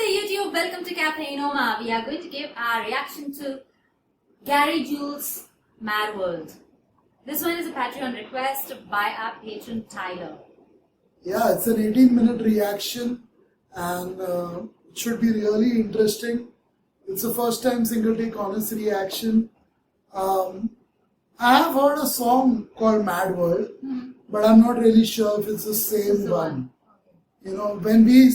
YouTube, welcome to Cafe Enoma. We are going to give our reaction to Gary Jules' Mad World. This one is a Patreon request by our patron Tyler. Yeah, it's an 18-minute reaction and it should be really interesting. It's a first time single take honest reaction. I have heard a song called Mad World, but I'm not really sure if it's the same one. Okay. You know, when we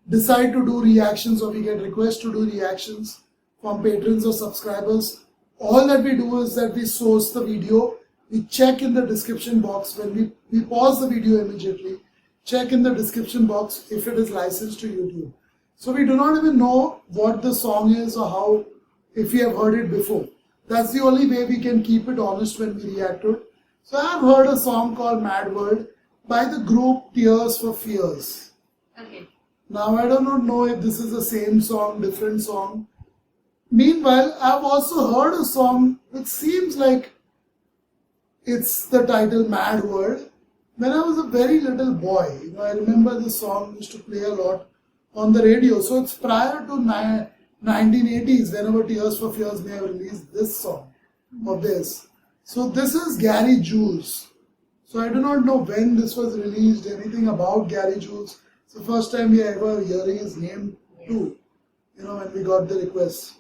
decide to do reactions or we get requests to do reactions from patrons or subscribers, all that we do is that we source the video, we check in the description box when we pause the video immediately, check in the description box if it is licensed to YouTube. So we do not even know what the song is or how, if we have heard it before. That's the only way we can keep it honest when we react to it. So I have heard a song called Mad World by the group Tears for Fears. Okay. Now I do not know if this is the same song, different song. Meanwhile, I've also heard a song which seems like it's the title Mad World. When I was a very little boy, I remember this song used to play a lot on the radio. So it's prior to 1980s, whenever Tears for Fears may have released this song of this. So this is Gary Jules. So I do not know when this was released, anything about Gary Jules. It's the first time we are ever hearing his name too, when we got the request.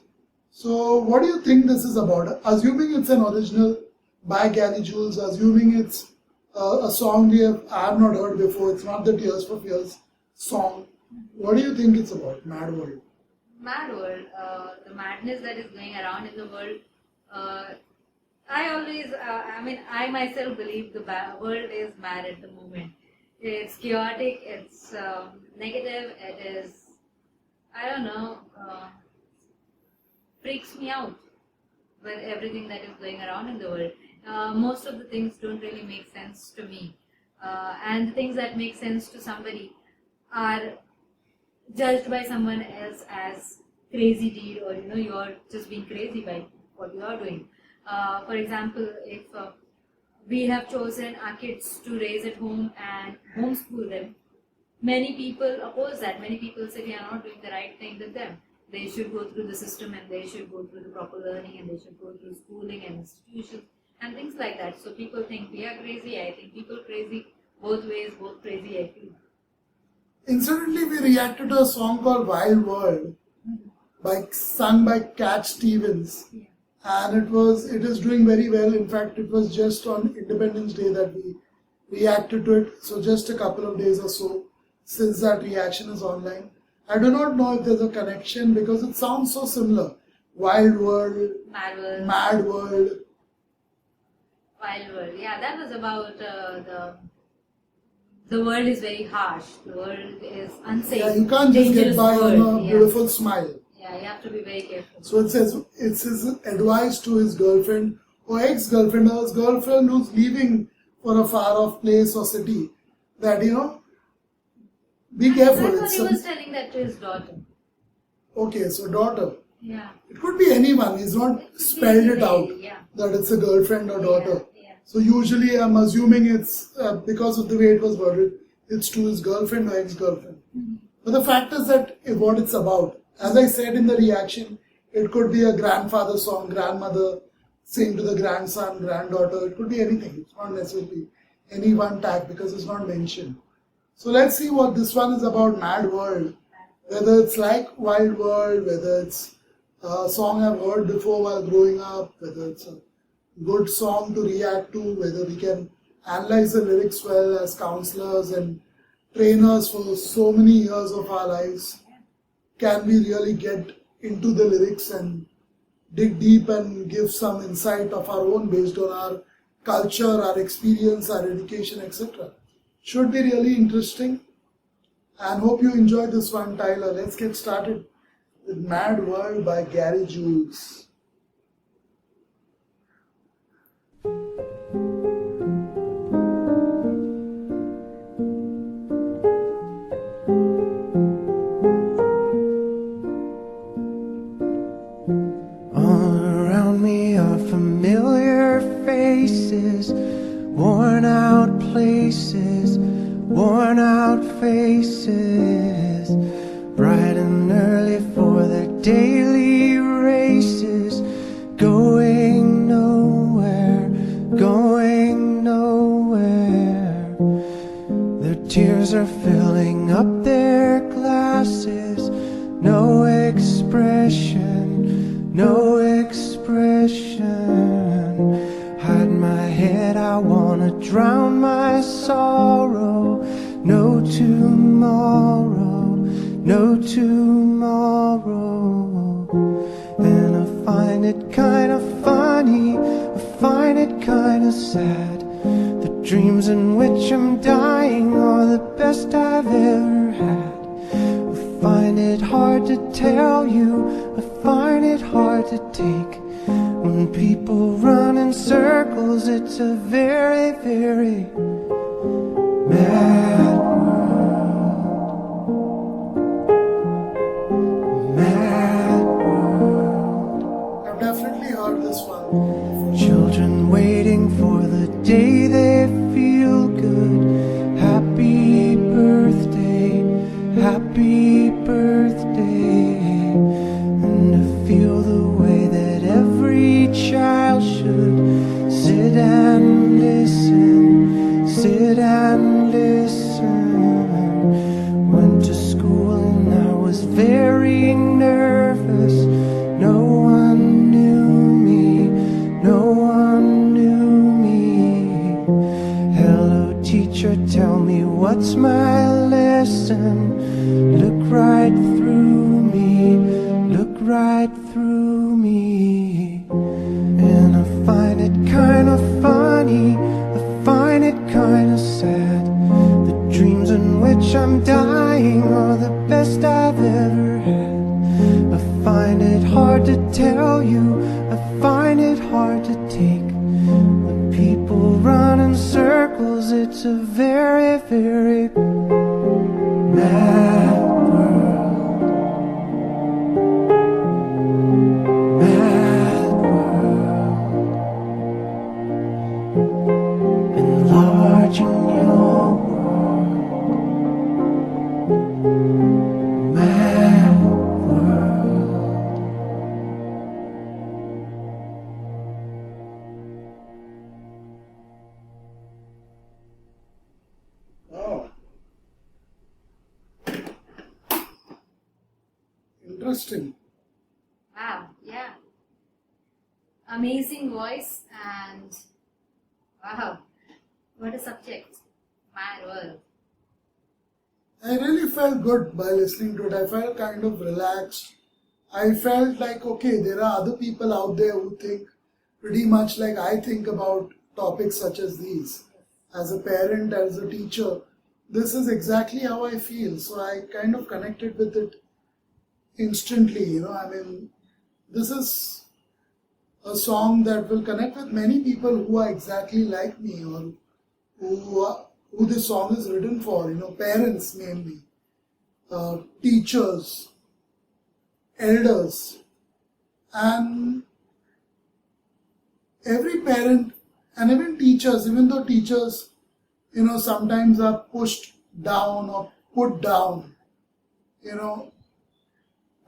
So what do you think this is about? Assuming it's an original by Gary Jules, assuming it's a song I have not heard before, it's not the Tears for Fears song. What do you think it's about, Mad World? Mad World, the madness that is going around in the world. I myself believe the world is mad at the moment. It's chaotic, it's negative, it is, freaks me out with everything that is going around in the world. Most of the things don't really make sense to me. And the things that make sense to somebody are judged by someone else as crazy deed, or you're just being crazy by what you are doing. For example, if we have chosen our kids to raise at home and homeschool them, many people oppose that. Many people say we are not doing the right thing with them. They should go through the system and they should go through the proper learning and they should go through schooling and institutions and things like that. So people think we are crazy. I think people crazy. Both ways, both crazy, I feel. Incidentally, we reacted to a song called Wild World, sung by Cat Stevens. Yeah. And it is doing very well. In fact, it was just on Independence Day that we reacted to it. So just a couple of days or so since that reaction is online. I do not know if there's a connection because it sounds so similar. Wild World, Mad World. Mad World. Wild World. Yeah, that was about the world is very harsh. The world is unsafe. Yeah, you can't just get by on a beautiful smile. Yeah, you have to be very careful. So it's his advice to his girlfriend or ex-girlfriend or his girlfriend who's leaving for a far-off place or city that, be careful. I thought he was telling that to his daughter. Okay, so daughter. Yeah. It could be anyone. He's not spelled it out that it's a girlfriend or daughter. Yeah. So usually I'm assuming it's because of the way it was worded, it's to his girlfriend or ex-girlfriend. Mm-hmm. But the fact is that what it's about. As I said in the reaction, it could be a grandfather song, grandmother saying to the grandson, granddaughter. It could be anything. It's not necessarily any one tag because it's not mentioned. So let's see what this one is about, Mad World. Whether it's like Wild World, whether it's a song I've heard before while growing up, whether it's a good song to react to, whether we can analyze the lyrics well as counselors and trainers for so many years of our lives. Can we really get into the lyrics and dig deep and give some insight of our own based on our culture, our experience, our education, etc. Should be really interesting. And hope you enjoyed this one, Tyler. Let's get started with Mad World by Gary Jules. Worn out places, worn out faces, bright and passes. No expression, no expression. Hide my head, I wanna drown my sorrow. No tomorrow, no tomorrow. And I find it kinda funny, I find it kinda sad. The dreams in which I'm dying are the best I've ever had. I find it hard to tell you, I find it hard to take. When people run in circles, it's a very, very mad world. Mad world. I've definitely heard this one. Children waiting for the day they feel good. Happy birthday, happy birthday. And to feel the way that every child should sit and listen, sit and listen. Went to school and I was very nervous. No one knew me, no one knew me. Hello teacher, tell me what's my lesson. Look right through me, look right through me. And I find it kinda funny, I find it kinda sad. The dreams in which I'm dying are the best I've ever had. I find it hard to tell you, I find it hard to take. When people run in circles, it's a very, very mad world. Mad world. Enlarging your world. Mad world. Oh. Interesting. Wow, yeah. Amazing voice and wow, what a subject. Mad world. I really felt good by listening to it. I felt kind of relaxed. I felt like, okay, there are other people out there who think pretty much like I think about topics such as these. As a parent, as a teacher, this is exactly how I feel. So I kind of connected with it instantly. I mean, this is a song that will connect with many people who are exactly like me, or who this song is written for, parents mainly, teachers, elders, and every parent, and even teachers, even though teachers, sometimes are pushed down or put down,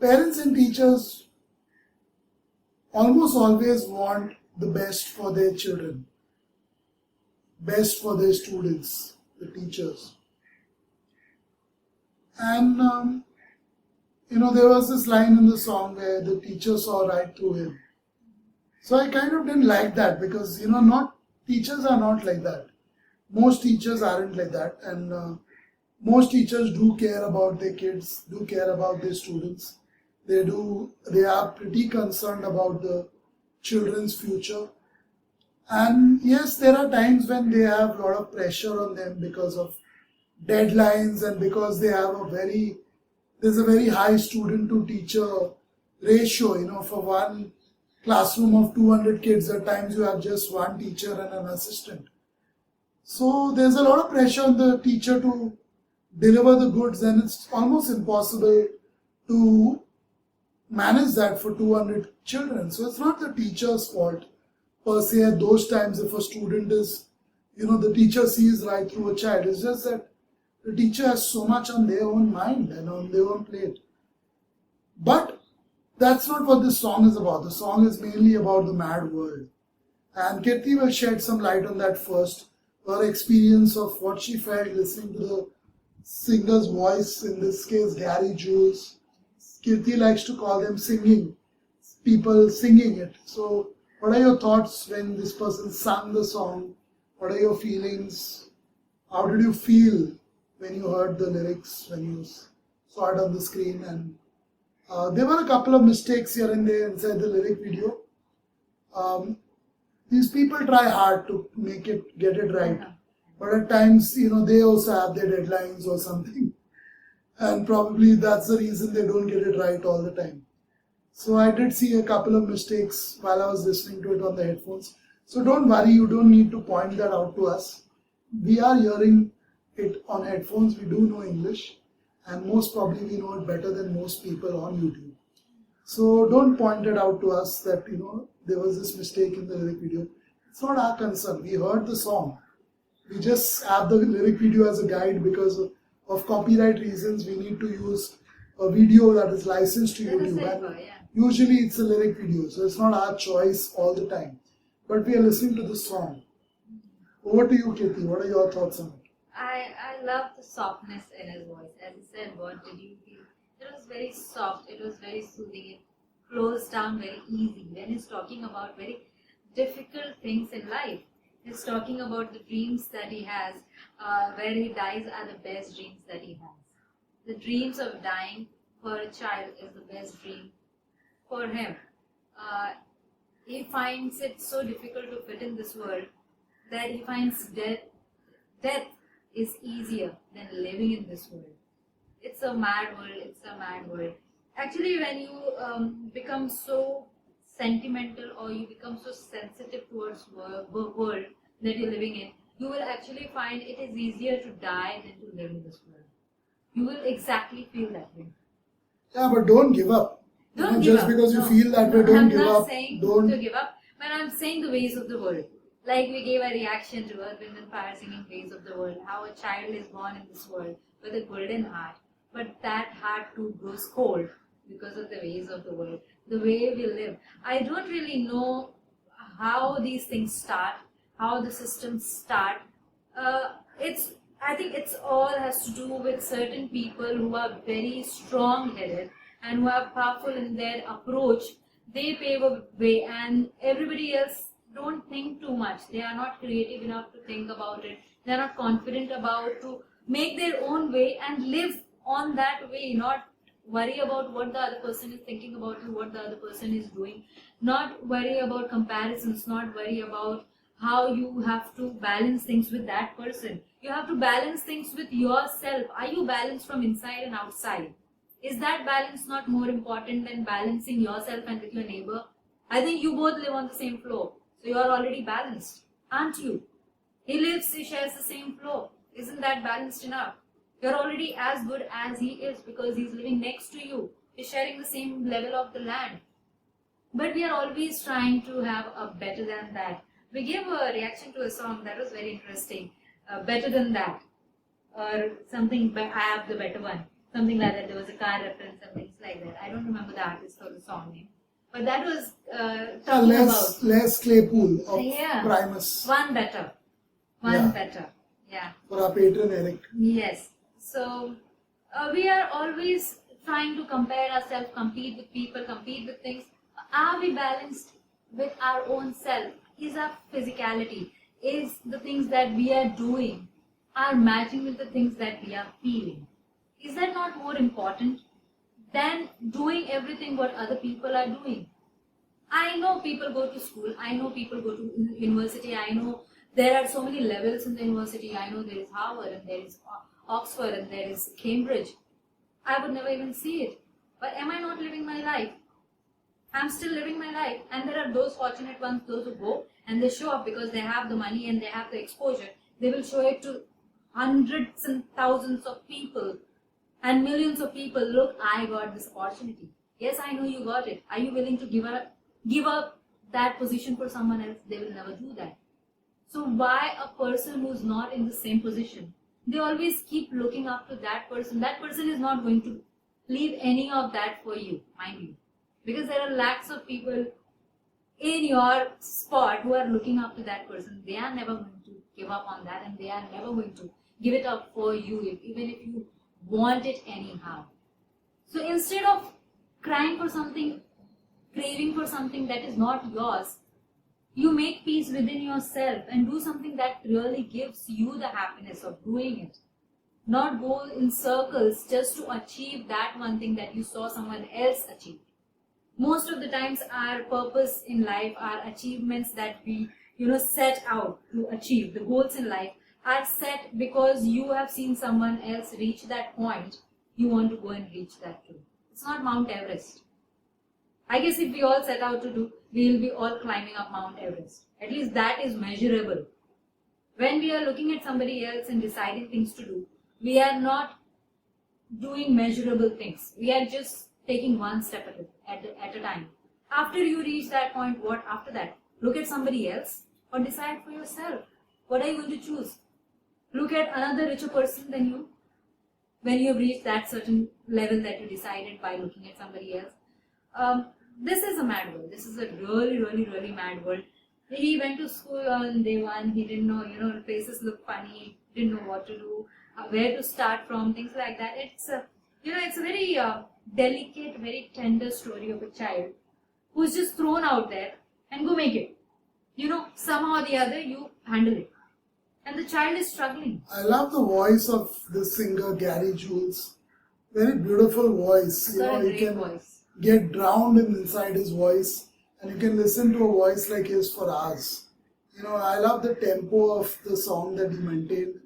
parents and teachers almost always want the best for their children, best for their students, the teachers. And, there was this line in the song where the teacher saw right through him. So I kind of didn't like that because, teachers are not like that. Most teachers aren't like that. And most teachers do care about their kids, do care about their students. They are pretty concerned about the children's future. And yes, there are times when they have a lot of pressure on them because of deadlines and because they have there's a very high student to teacher ratio, for one classroom of 200 kids, at times you have just one teacher and an assistant. So there's a lot of pressure on the teacher to deliver the goods, and it's almost impossible to manage that for 200 children. So it's not the teacher's fault per se at those times if a student is, the teacher sees right through a child. It's just that the teacher has so much on their own mind and on their own plate. But that's not what this song is about. The song is mainly about the mad world. And Kirti will shed some light on that first, her experience of what she felt listening to the singer's voice, in this case Gary Jules. Kirti likes to call them singing, people singing it. So what are your thoughts when this person sang the song? What are your feelings? How did you feel when you heard the lyrics, when you saw it on the screen? And there were a couple of mistakes here and there inside the lyric video. These people try hard to get it right. But at times, they also have their deadlines or something. And probably that's the reason they don't get it right all the time. So I did see a couple of mistakes while I was listening to it on the headphones. So don't worry, you don't need to point that out to us. We are hearing it on headphones, we do know English. And most probably we know it better than most people on YouTube. So don't point it out to us that, there was this mistake in the lyric video. It's not our concern. We heard the song. We just have the lyric video as a guide because of copyright reasons. We need to use a video that is licensed to YouTube. And usually it's a lyric video, so it's not our choice all the time. But we are listening to the song. Over to you, Kirti. What are your thoughts on it? I love the softness in his voice. As he said, what did you feel? It was very soft. It was very soothing. It flows down very easy. When he's talking about very difficult things in life, he's talking about the dreams that he has, where he dies are the best dreams that he has. The dreams of dying for a child is the best dream for him. He finds it so difficult to fit in this world that he finds death is easier than living in this world. It's a mad world. It's a mad world. Actually, when you become so sentimental or you become so sensitive towards the world that you're living in, you will actually find it is easier to die than to live in this world. You will exactly feel that way. Yeah, but don't give up. Don't give just up. Because you feel that way, don't give up. I'm not saying to give up, but I'm saying the ways of the world. Like we gave a reaction to Earth, Wind and Fire singing Ways of the World, how a child is born in this world with a golden heart, but that heart too grows cold because of the ways of the world, the way we live. I don't really know how these things start, how the systems start. I think it's all has to do with certain people who are very strong-headed and who are powerful in their approach. They pave a way, and everybody else don't think too much. They are not creative enough to think about it. They are not confident about to make their own way and live on that way, not worry about what the other person is thinking about you, what the other person is doing, not worry about comparisons, not worry about how you have to balance things with that person. You have to balance things with yourself. Are you balanced from inside and outside? Is that balance not more important than balancing yourself and with your neighbor? I think you both live on the same floor, so you are already balanced, aren't you? He shares the same floor. Isn't that balanced enough? You're already as good as he is because he's living next to you. He's sharing the same level of the land. But we are always trying to have a better than that. We gave a reaction to a song that was very interesting. Better than that. Or something, I have the better one. Something like that. There was a car reference and things like that. I don't remember the artist or the song name. But that was talking about... Les Claypool of Primus. One better. One better. Yeah. For our patron Eric. Yes. So, we are always trying to compare ourselves, compete with people, compete with things. Are we balanced with our own self? Is our physicality, is the things that we are doing, are matching with the things that we are feeling? Is that not more important than doing everything what other people are doing? I know people go to school, I know people go to university, I know there are so many levels in the university. I know there is Harvard and there is Oxford and there is Cambridge. I would never even see it. But am I not living my life? I'm still living my life. And there are those fortunate ones, those who go and they show up because they have the money and they have the exposure. They will show it to hundreds and thousands of people and millions of people. Look, I got this opportunity. Yes, I know you got it. Are you willing to give up that position for someone else? They will never do that. So why a person who's not in the same position? They always keep looking up to that person. That person is not going to leave any of that for you, mind you. Because there are lakhs of people in your spot who are looking up to that person. They are never going to give up on that and they are never going to give it up for you, even if you want it anyhow. So instead of crying for something, craving for something that is not yours, you make peace within yourself and do something that really gives you the happiness of doing it. Not go in circles just to achieve that one thing that you saw someone else achieve. Most of the times our purpose in life, our achievements that we set out to achieve, the goals in life are set because you have seen someone else reach that point. You want to go and reach that too. It's not Mount Everest. I guess if we all set out to do, we will be all climbing up Mount Everest. At least that is measurable. When we are looking at somebody else and deciding things to do, we are not doing measurable things. We are just taking one step at a time. After you reach that point, what after that? Look at somebody else or decide for yourself. What are you going to choose? Look at another richer person than you when you have reached that certain level that you decided by looking at somebody else. This is a mad world. This is a really, really, really mad world. He went to school on day one. He didn't know, places look funny. Didn't know what to do, where to start from, things like that. It's it's a very delicate, very tender story of a child who's just thrown out there and go make it. Somehow or the other you handle it. And the child is struggling. I love the voice of the singer Gary Jules. Very beautiful voice. He's got a great voice. Get drowned inside his voice, and you can listen to a voice like his for hours. I love the tempo of the song that he maintained.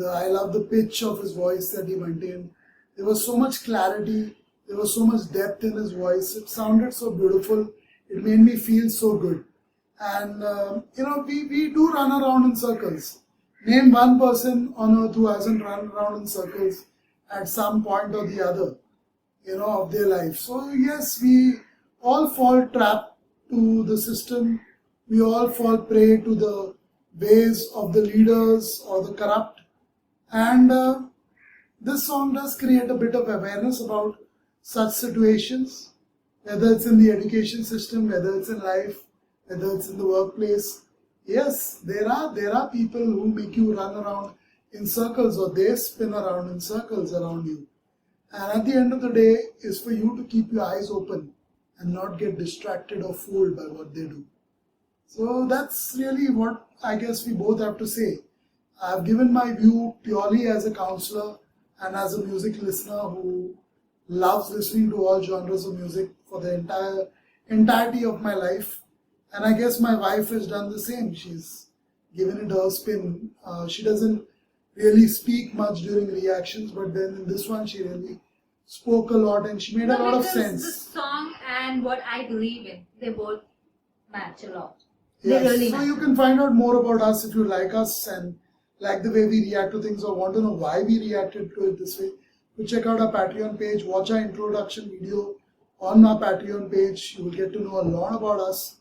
I love the pitch of his voice that he maintained. There was so much clarity. There was so much depth in his voice. It sounded so beautiful. It made me feel so good. And we do run around in circles. Name one person on earth who hasn't run around in circles at some point or the other, of their life. So yes, we all fall trap to the system. We all fall prey to the ways of the leaders or the corrupt. And this song does create a bit of awareness about such situations, whether it's in the education system, whether it's in life, whether it's in the workplace. Yes, there are people who make you run around in circles, or they spin around in circles around you. And at the end of the day, is for you to keep your eyes open and not get distracted or fooled by what they do. So that's really what I guess we both have to say. I've given my view purely as a counselor and as a music listener who loves listening to all genres of music for the entirety of my life. And I guess my wife has done the same. She's given it her spin. She doesn't really speak much during reactions, but then in this one she really spoke a lot and she made a lot of sense. The song and what I believe in, they both match a lot. Yes. They really So match. you can find out more about us if you like us and like the way we react to things or want to know why we reacted to it this way. You check out our Patreon page, watch our introduction video on our Patreon page. You will get to know a lot about us.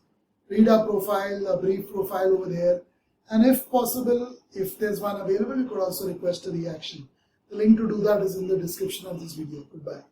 Read our profile, a brief profile over there. And if possible, if there's one available, you could also request a reaction. The link to do that is in the description of this video. Goodbye.